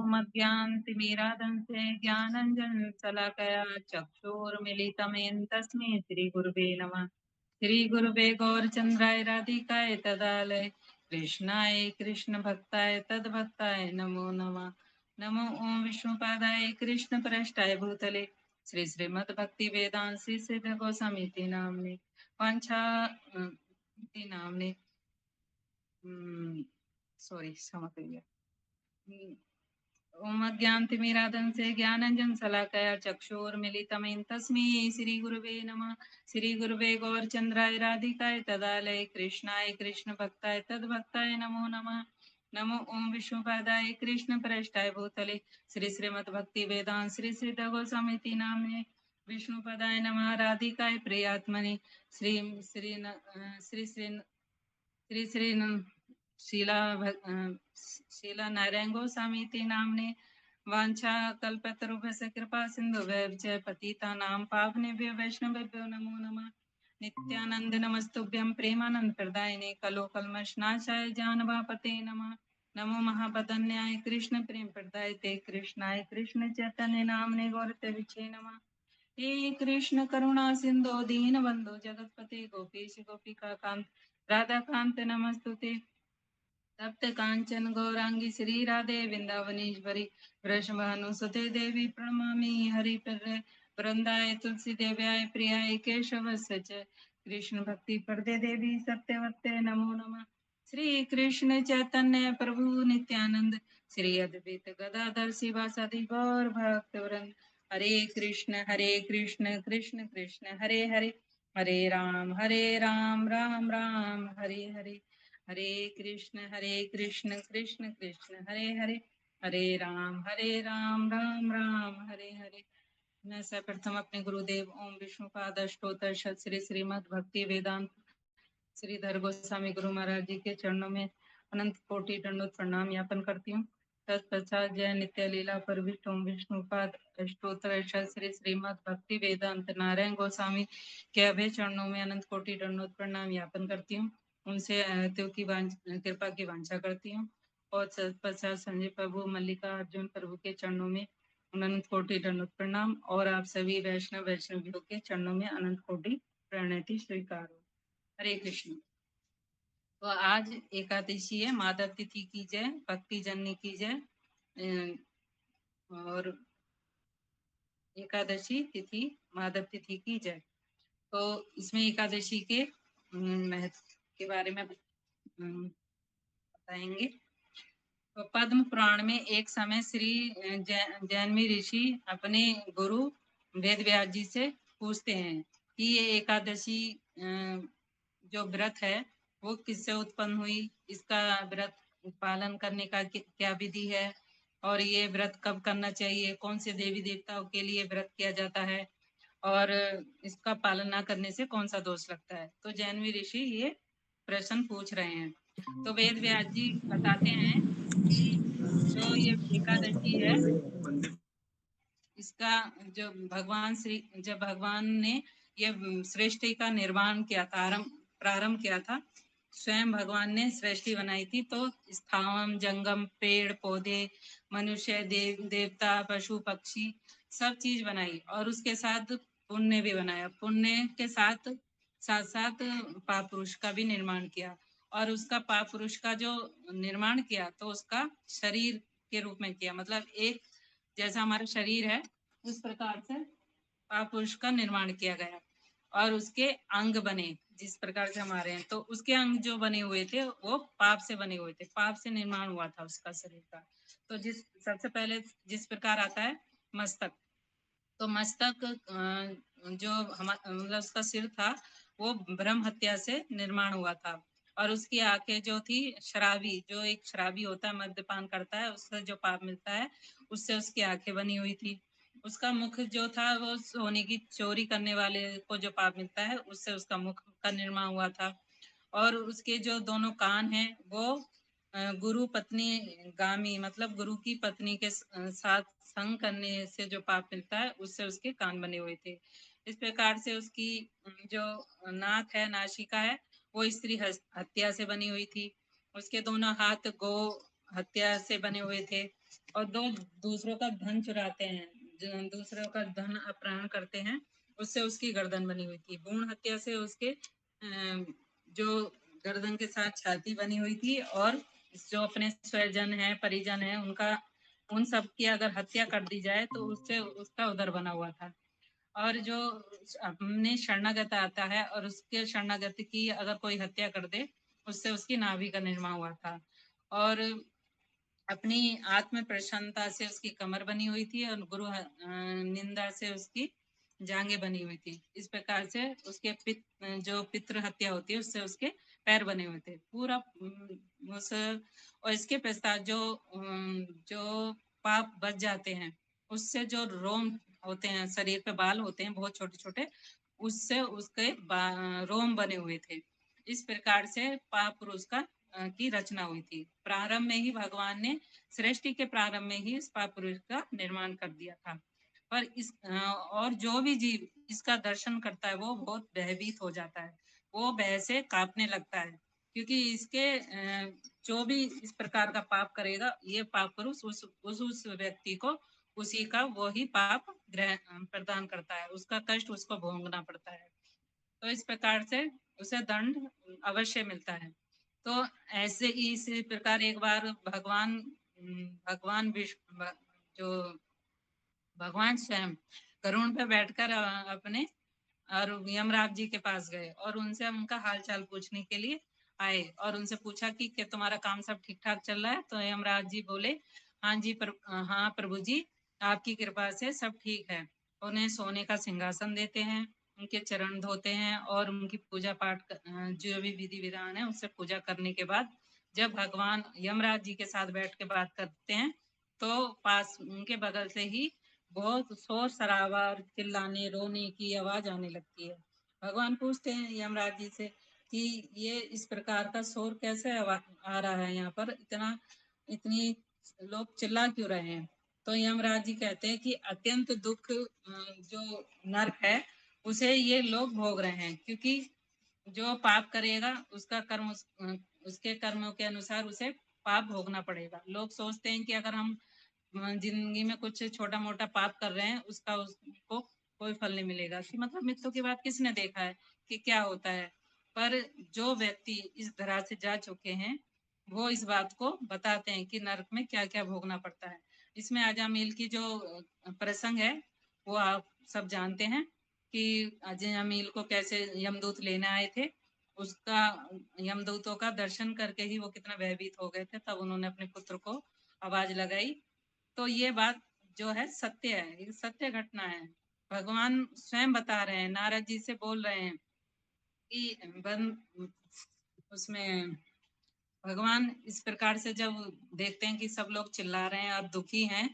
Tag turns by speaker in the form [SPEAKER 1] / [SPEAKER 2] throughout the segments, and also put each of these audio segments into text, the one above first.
[SPEAKER 1] ॐ अज्ञानतिमिरान्धस्य ज्ञानाञ्जनशलाकया चक्षुरुन्मीलितं तस्मै श्रीगुरुवे नमः। श्रीगुरुवे गौरचन्द्राय राधिकाय तदालय कृष्णाय कृष्णभक्ताय तद्भक्ताय नमो नमः। नमो ॐ विष्णुपादाय कृष्णप्रेष्ठाय भूतले श्री श्रीमद्भक्ति वेदांत श्री सिद्ध गोस्वामी नाम्ने वाञ्छा इति नाम्ने सॉरी क्षमा करिए। ओम अज्ञानतिमिरान्धस्य ज्ञानाञ्जनशलाकया चक्षुरुन्मीलितं तस्मै श्रीगुरुवे नमः। श्रीगुरुवे गौरचन्द्राय राधिकाय तदालय कृष्णाय कृष्णभक्ताय तद्भक्ताय नमो नमः। नमो ॐ विष्णुपादाय कृष्णप्रेष्ठाय भूतले श्री श्रीमद्भक्ति वेदांत श्री सिद्ध गोस्वामी नाम्ने विष्णुपदाय नमः। राधिकाय प्रियात्मने श्री श्री श्री श्री श्री श्री शीला नारायण गोस्वामी नाम्ने वांछा कल्पतरुभ्यश्च कृपा सिन्धुभ्यश्च पतितानां पावनेभ्यो वैष्णवेभ्यो नमो नमः। नित्यानंद नमस्तुभ्यं प्रेमानंद प्रदायिने कलो कल्मषनाशाय जानवापते नमः। नमो महाबदन्याय कृष्ण प्रेम प्रदायते कृष्णाय कृष्ण चैतन्य नामने गौरते विचे नमः। हे कृष्ण करुणा सिंधु दीन बंधु जगतपते गोपीश गोपिका कांत राधा कांत नमस्तुते। तप्त कांचन गौरांगी श्री राधे वृंदावनेश्वरी वृषभानुसुते देवी प्रणमामि हरिप्रिय वृंदाय तुलसी देव्याय प्रियाय केशवस्य च कृष्ण भक्ति प्रदे देवी सत्यवत्ते नमो नमः। श्री कृष्ण चैतन्य प्रभु नित्यानंद श्री अद्वैत गदाधर शिवासादि गौर भक्तवृंद हरे कृष्ण कृष्ण कृष्ण हरे हरे हरे राम राम राम हरे हरे हरे कृष्ण कृष्ण कृष्ण हरे हरे हरे राम राम राम हरे हरे। मैं सर्वप्रथम अपने गुरुदेव ओम विष्णुपाद अष्टोत्तर शत श्री श्रीमद् भक्ति वेदांत श्रीधर गोस्वामी गुरु महाराज जी के चरणों में अनंत कोटि दंडोत प्रणाम ज्ञापन करती हूँ। तत्पश्चात जय नित्य लीला पर ओम विष्णुपाद अष्टोत्तर शत श्री श्रीमद् भक्ति वेदांत नारायण गोस्वामी के अभय चरणों में अनंत कोटि दंडोत प्रणाम ज्ञापन करती हूँ। उनसे आयतों की कृपा की वांछा करती हूँ। और तत्पश्चात संजय प्रभु मल्लिका अर्जुन प्रभु के चरणों में अनंत कोटि दंडोत प्रणाम और आप सभी वैष्णवियों के चरणों में अनंत कोटि प्रणति स्वीकार हो। हरे कृष्ण। तो आज एकादशी है, माधव तिथि की जय, भक्ति जननी की जय। और एकादशी तिथि माधव तिथि की जय। तो इसमें एकादशी के महत्व के बारे में बताएंगे। तो पद्म पुराण में एक समय श्री जैनवी ऋषि अपने गुरु वेद व्यास जी से पूछते हैं कि ये एकादशी जो व्रत है वो किससे उत्पन्न हुई, इसका व्रत पालन करने का क्या विधि है, और ये व्रत कब करना चाहिए, कौन से देवी देवताओं के लिए व्रत किया जाता है, और इसका पालन न करने से कौन सा दोष लगता है। तो जैनवी ऋषि ये प्रश्न पूछ रहे हैं। तो वेद व्यास जी बताते हैं कि जो ये एकादशी है इसका जो जब भगवान ने ये सृष्टि का निर्माण किया था, प्रारंभ किया था, स्वयं भगवान ने सृष्टि बनाई थी। तो स्थावम जंगम पेड़ पौधे मनुष्य देवता पशु पक्षी सब चीज बनाई, और उसके साथ पुण्य भी बनाया। पुण्य के साथ साथ साथ पाप पुरुष का भी निर्माण किया। और उसका पाप पुरुष का जो निर्माण किया तो उसका शरीर के रूप में किया, मतलब एक जैसा हमारा शरीर है उस प्रकार से पाप पुरुष का निर्माण किया गया। और उसके अंग बने जिस प्रकार से हमारे हैं, तो उसके अंग जो बने हुए थे वो पाप से बने हुए थे, पाप से निर्माण हुआ था उसका शरीर का। तो सबसे पहले जिस प्रकार आता है मस्तक, तो मस्तक जो मतलब उसका सिर था वो ब्रह्म हत्या से निर्माण हुआ था। और उसकी आंखें जो थी, शराबी जो एक शराबी होता है, मद्यपान करता है, उससे जो पाप मिलता है उससे उसकी आंखें बनी हुई थी। उसका मुख जो था वो सोने की चोरी करने वाले को जो पाप मिलता है उससे उसका मुख का निर्माण हुआ था। और उसके जो दोनों कान हैं वो गुरु पत्नी गामी, मतलब गुरु की पत्नी के साथ संग करने से जो पाप मिलता है उससे उसके कान बने हुए थे। इस प्रकार से उसकी जो नाक है, नासिका है, वो स्त्री हत्या से बनी हुई थी। उसके दोनों हाथ गो हत्या से बने हुए थे। और दो दूसरों का धन चुराते हैं, जो दूसरों का धन अपहरण करते हैं, उससे उसकी गर्दन बनी हुई थी। भ्रूण हत्या से उसके जो गर्दन के साथ छाती बनी हुई थी, और जो अपने स्वजन है, परिजन है, उनका उन सब की अगर हत्या कर दी जाए तो उससे उसका उदर बना हुआ था। और जो अपने शरणागत आता है और उसके शरणागत की अगर कोई हत्या कर दे, उससे उसकी नाभि का निर्माण हुआ था। और अपनी आत्म प्रसन्नता से उसकी कमर बनी हुई थी, और गुरु निंदा से उसकी जांघें बनी हुई थी। इस प्रकार से उसके जो पितृ हत्या होती है उससे उसके पैर बने हुए थे पूरा। उस और इसके पश्चात जो पाप बच जाते हैं, उससे जो रोम होते हैं, शरीर पे बाल होते हैं बहुत छोटे छोटे, उससे उसके रोम बने हुए थे। इस प्रकार से पाप पुरुष की रचना हुई थी। प्रारंभ में ही भगवान ने सृष्टि के प्रारंभ में ही इस पाप पुरुष का निर्माण कर दिया था। पर और जो भी जीव इसका दर्शन करता है वो बहुत भयभीत हो जाता है, वो भय से कांपने लगता है, क्योंकि इसके जो भी इस प्रकार का पाप करेगा, ये पाप पुरुष उस व्यक्ति को उसी का वो ही पाप ग्रहण प्रदान करता है, उसका कष्ट उसको भोगना पड़ता है। तो इस प्रकार से उसे दंड अवश्य मिलता है। तो ऐसे ही इसी प्रकार एक बार भगवान विष्णु, जो भगवान स्वयं गरुड़ पे बैठकर अपने और यमराज जी के पास गए और उनसे उनका हालचाल पूछने के लिए आए, और उनसे पूछा कि क्या तुम्हारा काम सब ठीक ठाक चल रहा है? तो यमराज जी बोले, हाँ जी हाँ प्रभु जी, आपकी कृपा से सब ठीक है। उन्हें सोने का सिंहासन देते हैं, उनके चरण धोते हैं, और उनकी पूजा पाठ जो भी विधि विधान है उससे पूजा करने के बाद जब भगवान यमराज जी के साथ बैठ के बात करते हैं, तो पास उनके बगल से ही बहुत शोर शराबा और चिल्लाने रोने की आवाज आने लगती है। भगवान पूछते हैं यमराज जी से कि ये इस प्रकार का शोर कैसे आ रहा है, यहाँ पर इतनी लोग चिल्ला क्यों रहे हैं? तो यमराज जी कहते हैं कि अत्यंत दुख जो नरक है उसे ये लोग भोग रहे हैं, क्योंकि जो पाप करेगा उसका कर्म उसके कर्मों के अनुसार उसे पाप भोगना पड़ेगा। लोग सोचते हैं कि अगर हम जिंदगी में कुछ छोटा मोटा पाप कर रहे हैं उसका उसको कोई फल नहीं मिलेगा, कि मतलब मृत्यु के बाद किसने देखा है कि क्या होता है। पर जो व्यक्ति इस धरा से जा चुके हैं वो इस बात को बताते हैं कि नरक में क्या क्या भोगना पड़ता है। इसमें अजामिल की जो प्रसंग है वो आप सब जानते हैं कि अजामिल को कैसे यमदूत लेने आए थे। उसका यमदूतों का दर्शन करके ही वो कितना भयभीत हो गए थे, तब उन्होंने अपने पुत्र को आवाज लगाई। तो ये बात जो है सत्य है, ये सत्य घटना है। भगवान स्वयं बता रहे हैं, नारद जी से बोल रहे हैं कि उसमें भगवान इस प्रकार से जब देखते हैं कि सब लोग चिल्ला रहे हैं और दुखी हैं,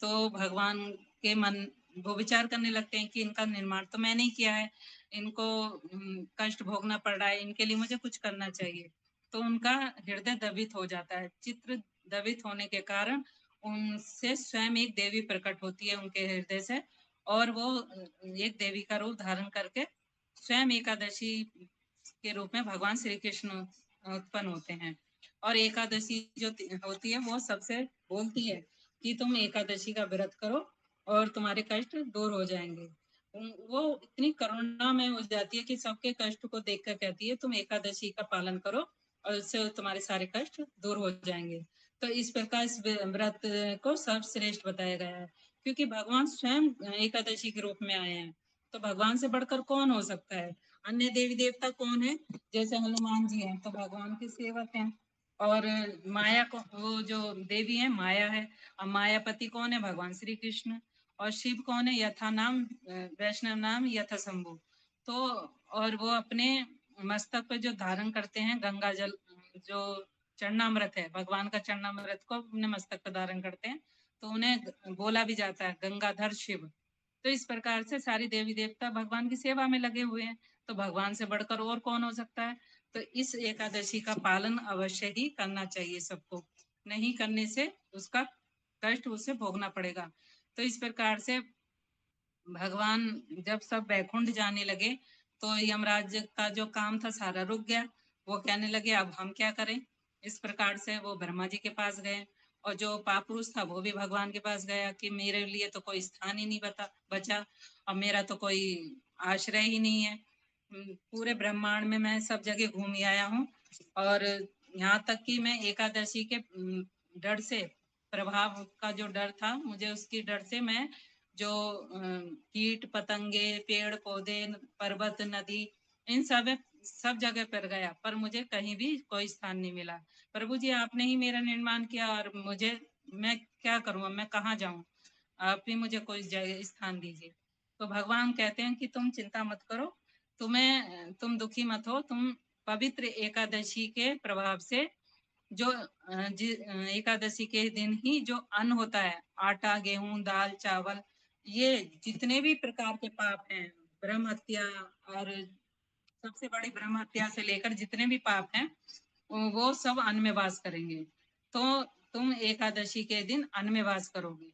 [SPEAKER 1] तो भगवान के मन वो विचार करने लगते हैं कि इनका निर्माण तो मैंने ही किया है, इनको कष्ट भोगना पड़ रहा है, इनके लिए मुझे कुछ करना चाहिए। तो उनका हृदय दबित हो जाता है। चित्र दबित होने के कारण उनसे स्वयं एक देवी प्रकट होती है उनके हृदय से, और वो एक देवी का रूप धारण करके स्वयं एकादशी के रूप में भगवान श्री कृष्ण उत्पन्न होते हैं। और एकादशी जो होती है वो सबसे बोलती है कि तुम एकादशी का व्रत करो और तुम्हारे कष्ट दूर हो जाएंगे। वो इतनी करुणा में हो जाती है कि सबके कष्ट को देखकर कहती है तुम एकादशी का पालन करो और उससे तुम्हारे सारे कष्ट दूर हो जाएंगे। तो इस प्रकार इस व्रत को सर्वश्रेष्ठ बताया गया है, क्योंकि भगवान स्वयं एकादशी के रूप में आए हैं। तो भगवान से बढ़कर कौन हो सकता है? अन्य देवी देवता कौन है? जैसे हनुमान जी हैं तो भगवान के सेवक हैं, और माया को वो जो देवी है माया है, और मायापति कौन है? भगवान श्री कृष्ण। और शिव कौन है? यथा नाम वैष्णव नाम यथा शंभु। तो और वो अपने मस्तक पे जो धारण करते हैं गंगा जल, जो चरणामृत है, भगवान का चरणामृत को अपने मस्तक पे धारण करते हैं, तो उन्हें बोला भी जाता है गंगाधर शिव। तो इस प्रकार से सारी देवी देवता भगवान की सेवा में लगे हुए हैं, तो भगवान से बढ़कर और कौन हो सकता है? तो इस एकादशी का पालन अवश्य ही करना चाहिए सबको, नहीं करने से उसका कष्ट उसे भोगना पड़ेगा। तो इस प्रकार से भगवान जब सब बैकुंठ जाने लगे तो यमराज का जो काम था सारा रुक गया। वो कहने लगे अब हम क्या करें? इस प्रकार से वो ब्रह्मा जी के पास गए और जो पापुरुष था वो भी भगवान के पास गया कि मेरे लिए तो कोई स्थान ही नहीं बचा, और मेरा तो कोई आश्रय ही नहीं है। पूरे ब्रह्मांड में मैं सब जगह घूम आया हूँ, और यहाँ तक कि मैं एकादशी के डर से, प्रभाव का जो डर था मुझे, उसकी डर से मैं जो कीट पतंगे, पेड़ पौधे, पर्वत, नदी, इन सब जगह पर गया, पर मुझे कहीं भी कोई स्थान नहीं मिला। प्रभु जी, आपने ही मेरा निर्माण किया, और मैं क्या करूँ, मैं कहाँ जाऊँ? आप ही मुझे कोई जगह स्थान दीजिए। तो भगवान कहते हैं कि तुम चिंता मत करो, तुम दुखी मत हो, तुम पवित्र एकादशी के प्रभाव से जो एकादशी के दिन ही जो अन्न होता है, आटा, गेहूं, दाल, चावल, ये जितने भी प्रकार के पाप हैं, ब्रह्म हत्या, और सबसे बड़ी ब्रह्म हत्या से लेकर जितने भी पाप हैं, वो सब अन्न में वास करेंगे। तो तुम एकादशी के दिन अन्न में वास करोगे।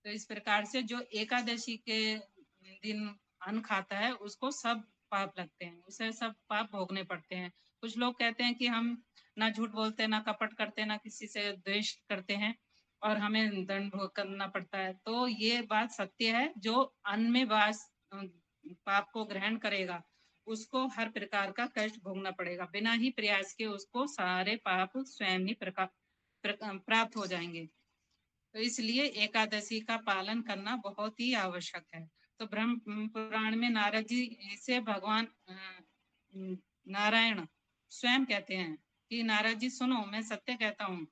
[SPEAKER 1] तो इस प्रकार से जो एकादशी के दिन अन्न खाता है, उसको सब पाप लगते हैं, उसे सब पाप भोगने पड़ते हैं। कुछ लोग कहते हैं कि हम ना झूठ बोलते, ना कपट करते, ना किसी से द्वेष करते हैं, और हमें दंड भोग करना पड़ता है। तो ये बात सत्य है। जो अन्न में वास पाप को ग्रहण करेगा, उसको हर प्रकार का कष्ट भोगना पड़ेगा। बिना ही प्रयास के उसको सारे पाप स्वयं ही प्राप्त हो जाएंगे। तो इसलिए एकादशी का पालन करना बहुत ही आवश्यक है। तो ब्रह्म पुराण में नारद जी से भगवान नारायण स्वयं कहते हैं कि नारद जी सुनो, मैं सत्य कहता हूँ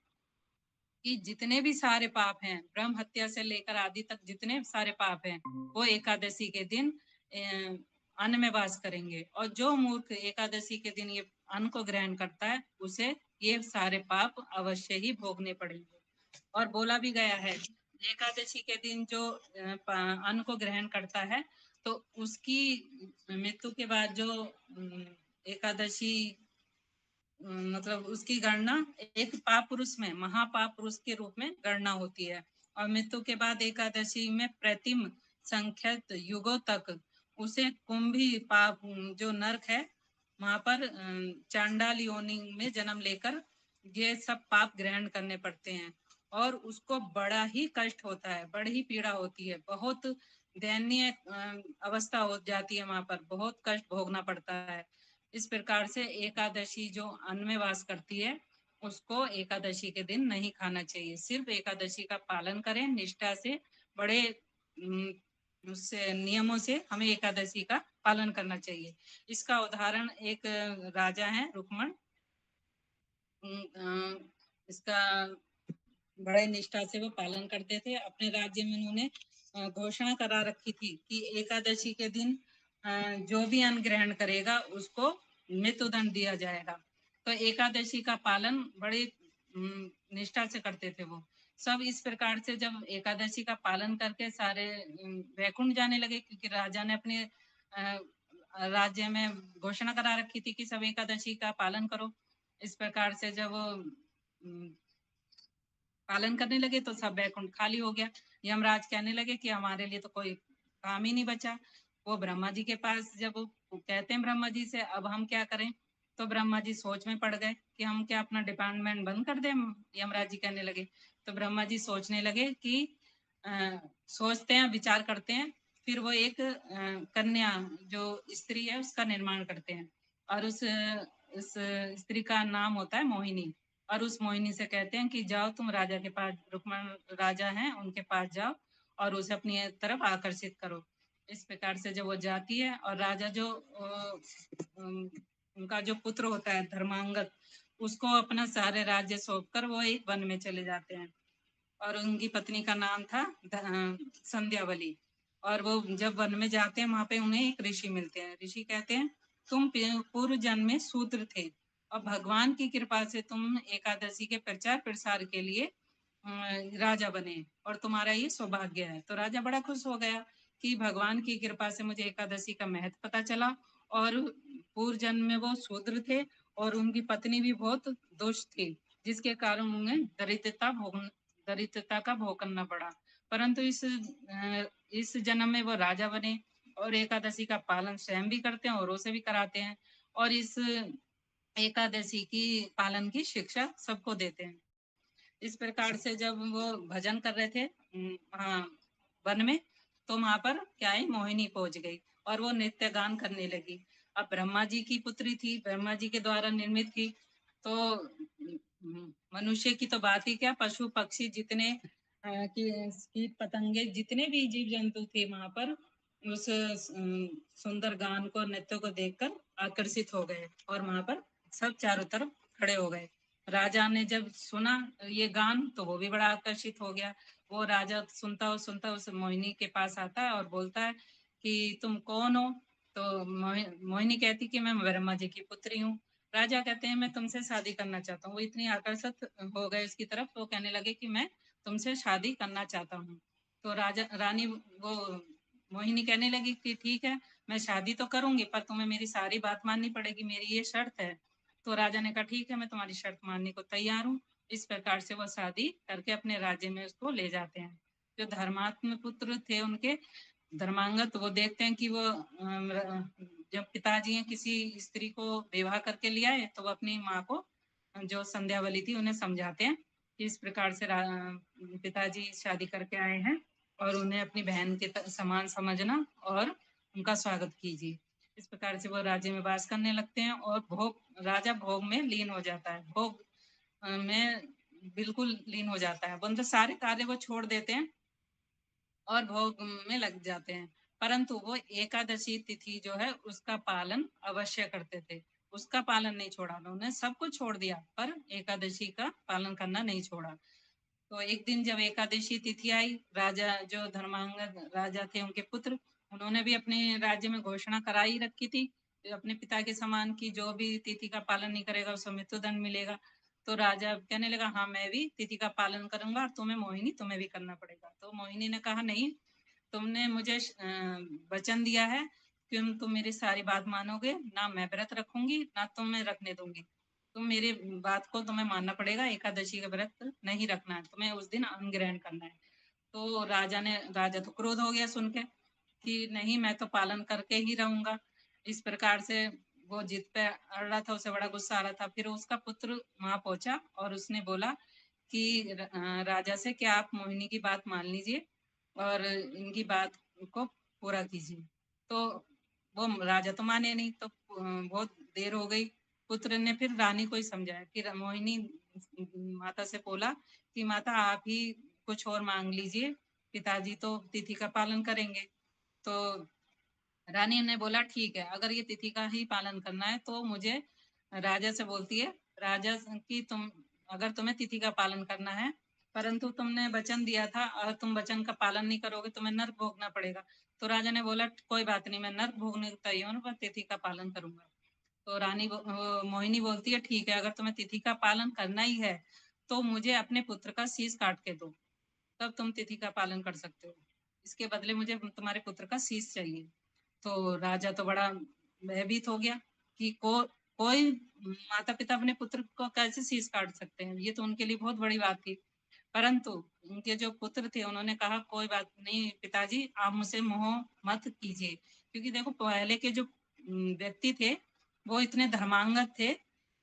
[SPEAKER 1] कि जितने भी सारे पाप हैं, ब्रह्म हत्या से लेकर आदि तक जितने सारे पाप हैं, वो एकादशी के दिन अन्न में वास करेंगे। और जो मूर्ख एकादशी के दिन ये अन्न को ग्रहण करता है, उसे ये सारे पाप अवश्य ही भोगने पड़ेंगे। और बोला भी गया है, एकादशी के दिन जो अन्न को ग्रहण करता है, तो उसकी मृत्यु के बाद जो एकादशी मतलब उसकी गणना एक पाप पुरुष में, महापाप पुरुष के रूप में गणना होती है। और मृत्यु के बाद एकादशी में प्रतिम संख्यक युगों तक उसे कुंभी पाप, जो नरक है, वहां पर चांडाल योनि में जन्म लेकर ये सब पाप ग्रहण करने पड़ते हैं। और उसको बड़ा ही कष्ट होता है, बड़ी ही पीड़ा होती है, बहुत दयनीय अवस्था हो जाती है, वहां पर बहुत कष्ट भोगना पड़ता है। इस प्रकार से एकादशी जो अन्न में वास करती है, उसको एकादशी के दिन नहीं खाना चाहिए। सिर्फ एकादशी का पालन करें निष्ठा से, बड़े उससे नियमों से हमें एकादशी का पालन करना चाहिए। इसका उदाहरण एक राजा है रुक्मण, इसका बड़े निष्ठा से वो पालन करते थे। अपने राज्य में उन्होंने घोषणा करा रखी थी कि एकादशी के दिन जो भी अन्न ग्रहण करेगा उसको मृत्युदंड दिया जाएगा। तो एकादशी का पालन बड़े निष्ठा से करते थे वो सब। इस प्रकार से जब एकादशी का पालन करके सारे वैकुंठ जाने लगे, क्योंकि राजा ने अपने राज्य में घोषणा करा रखी थी कि सब एकादशी का पालन करो। इस प्रकार से जब पालन करने लगे तो सब बैकुंठ खाली हो गया। यमराज कहने लगे कि हमारे लिए तो कोई काम ही नहीं बचा। वो ब्रह्मा जी के पास जब कहते हैं ब्रह्मा जी से, अब हम क्या करें? तो ब्रह्मा जी सोच में पड़ गए कि हम क्या अपना डिपार्टमेंट बंद कर दें? यमराज जी कहने लगे। तो ब्रह्मा जी सोचने लगे कि सोचते हैं, विचार करते हैं, फिर वो एक कन्या जो स्त्री है उसका निर्माण करते हैं, और उस स्त्री का नाम होता है मोहिनी। और उस मोहिनी से कहते हैं कि जाओ तुम राजा के पास, रुक्मण राजा हैं उनके पास जाओ और उसे अपनी तरफ आकर्षित करो। इस प्रकार से जब वो जाती है, और राजा जो उनका जो पुत्र होता है धर्मांगद, उसको अपना सारे राज्य सौंपकर वो एक वन में चले जाते हैं। और उनकी पत्नी का नाम था संध्यावली। और वो जब वन में जाते हैं, वहां पे उन्हें एक ऋषि मिलते हैं। ऋषि कहते हैं, तुम पूर्व जन्म में शूद्र थे, और भगवान की कृपा से तुम एकादशी के प्रचार प्रसार के लिए राजा बने, और तुम्हारा ये सौभाग्य है। तो राजा बड़ा खुश हो गया कि भगवान की कृपा से मुझे एकादशी का महत्व पता चला। और पूर्व जन्म में वो शूद्र थे, और उनकी पत्नी भी बहुत दुष्ट थी, जिसके कारण उन्हें दरिद्रता का भोग करना पड़ा। परंतु इस जन्म में वो राजा बने, और एकादशी का पालन स्वयं भी करते हैं और औरों से भी कराते हैं, और इस एकादशी की पालन की शिक्षा सबको देते हैं। इस प्रकार से जब वो भजन कर रहे थे वहाँ वन में, तो वहां पर क्या है, मोहिनी पहुंच गई और वो नृत्य गान करने लगी। अब ब्रह्मा जी की पुत्री थी, ब्रह्मा जी के द्वारा निर्मित थी, तो मनुष्य की तो बात ही क्या, पशु पक्षी जितने कीट पतंगे जितने भी जीव जंतु थे वहां पर उस सुंदर गान को, नृत्य को देखकर आकर्षित हो गए और वहां पर सब चारों तरफ खड़े हो गए। राजा ने जब सुना ये गान तो वो भी बड़ा आकर्षित हो गया। वो राजा सुनता उस मोहिनी के पास आता है और बोलता है कि तुम कौन हो। तो मोहिनी कहती कि मैं ब्रह्मा जी की पुत्री हूँ। राजा कहते हैं मैं तुमसे शादी करना चाहता हूँ। वो इतनी आकर्षित हो गए उसकी तरफ, वो कहने लगे कि मैं तुमसे शादी करना चाहता हूँ। तो राजा रानी वो मोहिनी कहने लगी कि ठीक है, मैं शादी तो करूंगी पर तुम्हें मेरी सारी बात माननी पड़ेगी, मेरी ये शर्त है। तो राजा ने कहा ठीक है, मैं तुम्हारी शर्त मानने को तैयार हूँ। इस प्रकार से वो शादी करके अपने राज्य में उसको ले जाते हैं। जो धर्मात्म पुत्र थे उनके धर्मांगत, वो देखते हैं कि वो जब पिताजी हैं किसी स्त्री को विवाह करके ले आए, तो वो अपनी माँ को जो संध्यावली थी उन्हें समझाते हैं कि इस प्रकार से पिताजी शादी करके आए हैं और उन्हें अपनी बहन के समान समझना और उनका स्वागत कीजिए। इस प्रकार से वो राज्य में वास करने लगते हैं और राजा भोग में लीन हो जाता है, भोग में बिल्कुल लीन हो जाता है। बंद सारे कार्य वो छोड़ देते हैं और भोग में लग जाते हैं। परंतु वो एकादशी तिथि जो है उसका पालन अवश्य करते थे। उसका पालन नहीं छोड़ा उन्होंने, सब कुछ छोड़ दिया पर एकादशी का पालन करना नहीं छोड़ा। तो एक दिन जब एकादशी तिथि आई, राजा जो धर्मांगद राजा थे उनके पुत्र, उन्होंने भी अपने राज्य में घोषणा कराई रखी थी अपने पिता के समान की जो भी तिथि का पालन नहीं करेगा उसे मृत्युदंड मिलेगा। तो राजा कहने लगा हाँ मैं भी तिथि का पालन करूंगा और तुम्हें मोहिनी तुम्हें भी करना पड़ेगा। तो मोहिनी ने कहा नहीं, तुमने मुझे वचन दिया है कि तुम मेरी सारी बात मानोगे, ना मैं व्रत रखूंगी ना तुम्हें रखने दूंगी। तुम मेरी बात को तुम्हें मानना पड़ेगा, एकादशी का व्रत नहीं रखना है, तुम्हें उस दिन अन्न ग्रहण करना है। तो राजा तो क्रोध हो गया सुन के कि नहीं, मैं तो पालन करके ही रहूंगा। इस प्रकार से वो जिद पे अड़ रहा था, उसे बड़ा गुस्सा आ रहा था। फिर उसका पुत्र वहां पहुंचा और उसने बोला कि राजा से कि आप मोहिनी की बात मान लीजिए और इनकी बात को पूरा कीजिए। तो वो राजा तो माने नहीं, तो बहुत देर हो गई। पुत्र ने फिर रानी को ही समझाया। फिर मोहिनी माता से बोला कि माता आप ही कुछ और मांग लीजिए, पिताजी तो तिथि का पालन करेंगे। तो रानी ने बोला ठीक है, अगर ये तिथि का ही पालन करना है तो मुझे राजा से बोलती है राजा की तुम अगर तुम्हें तिथि का पालन करना है परंतु तुमने वचन दिया था और तुम वचन का पालन नहीं करोगे तुम्हें नर्क भोगना पड़ेगा। तो राजा ने बोला कोई बात नहीं, मैं नर्क भोगने को तैयार हूँ पर तिथि का पालन करूंगा। तो मोहिनी बोलती है ठीक है, अगर तुम्हें तिथि का पालन करना ही है तो मुझे अपने पुत्र का शीश काट के दो, तब तुम तिथि का पालन कर सकते हो। इसके बदले मुझे तुम्हारे पुत्र का शीश चाहिए। तो राजा तो बड़ा भयभीत हो गया कि कोई माता पिता अपने पुत्र को कैसे शीश काट सकते हैं, ये तो उनके लिए बहुत बड़ी बात थी। परंतु उनके जो पुत्र थे उन्होंने कहा कोई बात नहीं पिताजी, आप मुझसे मोह मत कीजिए, क्योंकि देखो पहले के जो व्यक्ति थे वो इतने धर्मांगत थे,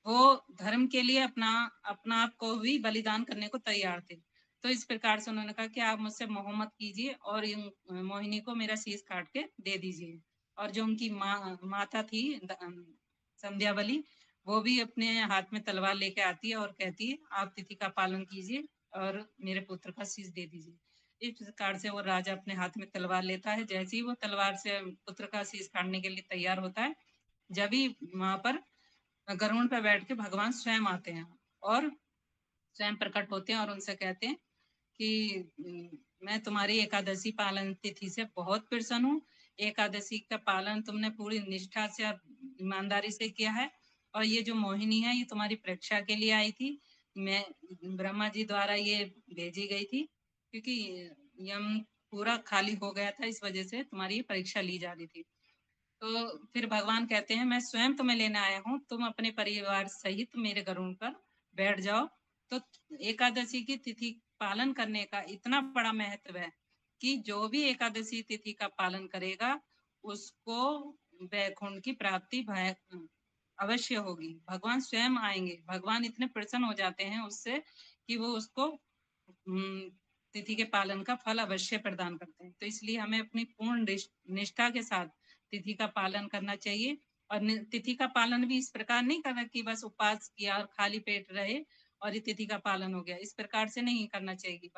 [SPEAKER 1] वो धर्म के लिए अपना अपना आप को भी बलिदान करने को तैयार थे। तो इस प्रकार से उन्होंने कहा कि आप मुझसे मोह मत कीजिए और मोहिनी को मेरा शीश काट के दे दीजिए। और जो उनकी माता थी संध्यावली, वो भी अपने हाथ में तलवार लेके आती है और कहती है आप तिथि का पालन कीजिए और मेरे पुत्र का शीश दे दीजिए। इस प्रकार से वो राजा अपने हाथ में तलवार लेता है। जैसे ही वो तलवार से पुत्र का शीश काटने के लिए तैयार होता है, जब ही वहां पर गरुड़ पे बैठ के भगवान स्वयं आते हैं और स्वयं प्रकट होते हैं और उनसे कहते हैं कि मैं तुम्हारी एकादशी पालन तिथि से बहुत प्रसन्न हूँ। एकादशी का पालन तुमने पूरी निष्ठा से और ईमानदारी से किया है और ये जो मोहिनी है ये तुम्हारी परीक्षा के लिए आई थी। मैं ब्रह्मा जी द्वारा ये भेजी गई थी क्योंकि यम पूरा खाली हो गया था, इस वजह से तुम्हारी परीक्षा ली जा रही थी। तो फिर भगवान कहते हैं मैं स्वयं तुम्हें लेने आया हूँ, तुम अपने परिवार सहित मेरे गरुड़ पर बैठ जाओ। तो एकादशी की तिथि पालन करने का इतना बड़ा महत्व है कि जो भी एकादशी तिथि का पालन करेगा उसको वैकुंठ की प्राप्ति अवश्य होगी। भगवान स्वयं आएंगे, भगवान इतने प्रसन्न हो जाते हैं उससे कि वो उसको तिथि के पालन का फल अवश्य प्रदान करते हैं। तो इसलिए हमें अपनी पूर्ण निष्ठा के साथ तिथि का पालन करना चाहिए और तिथि का पालन भी इस प्रकार नहीं करना कि बस उपवास किया और खाली पेट रहे और ये तिथि का पालन हो गया। इस प्रकार से नहीं करना चाहिए।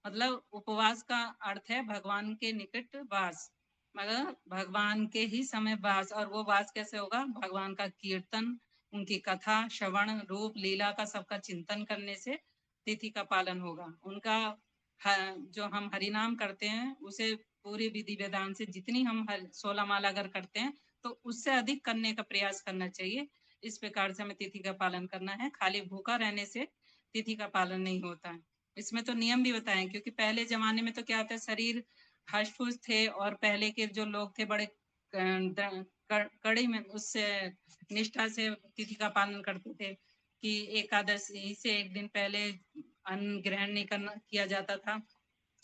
[SPEAKER 1] मतलब उपवास का अर्थ है भगवान के निकट वास, मतलब भगवान के ही समय वास। और वो वास कैसे होगा? भगवान का कीर्तन, उनकी कथा, श्रवण, रूप, लीला का सबका चिंतन करने से तिथि का पालन होगा। उनका जो हम हरिनाम करते हैं उसे पूरी विधि विधान से जितनी हम 16 माला अगर करते हैं तो उससे अधिक करने का प्रयास करना चाहिए। इस प्रकार से हमें तिथि का पालन करना है। खाली भूखा रहने से तिथि का पालन नहीं होता है। इसमें तो नियम भी बताएं, क्योंकि पहले जमाने में तो क्या होता है, शरीर हष्ट-पुष्ट थे और पहले के जो लोग थे बड़े कड़ी में उससे निष्ठा से तिथि का पालन करते थे कि एकादशी से एक दिन पहले अन्न ग्रहण नहीं करना किया जाता था।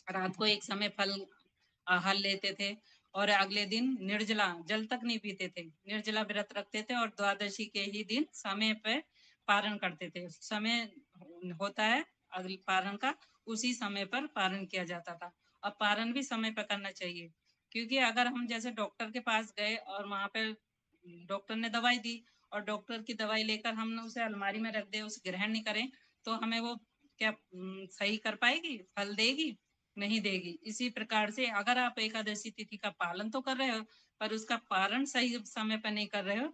[SPEAKER 1] रात को एक समय फल आहार लेते थे और अगले दिन निर्जला, जल तक नहीं पीते थे, निर्जला व्रत रखते थे और द्वादशी के ही दिन समय पे पारण करते थे। समय होता है अगले पारण का, उसी समय पर पारण किया जाता था। अब पारण भी समय पर करना चाहिए, क्योंकि अगर हम जैसे डॉक्टर के पास गए और वहां पे डॉक्टर ने दवाई दी और डॉक्टर की दवाई लेकर हमने उसे अलमारी में रख दे, उसे ग्रहण नहीं करें, तो हमें वो क्या सही कर पाएगी? फल देगी? नहीं देगी। इसी प्रकार से अगर आप एकादशी तिथि का पालन तो कर रहे हो, पर उसका पारण सही समय पर नहीं कर रहे हो,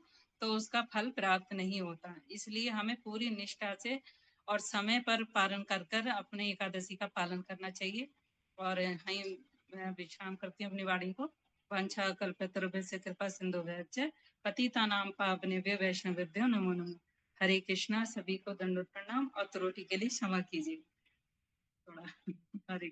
[SPEAKER 1] तो उसका फल प्राप्त नहीं होता। इसलिए हमें पूरी निष्ठा से और समय पर पारण कर कर अपने एकादशी का पालन करना चाहिए। और यहीं मैं विश्राम करती हूँ अपनी वाणी को। वांछा कल्पतरुभ्यश्च कृपा सिंधुभ्यः च पतितानां पावनेभ्यो वैष्णवेभ्यो नमो नमः। हरे कृष्णा। सभी को दंडवत प्रणाम और त्रुटि के लिए क्षमा कीजिए थोड़ा। हरे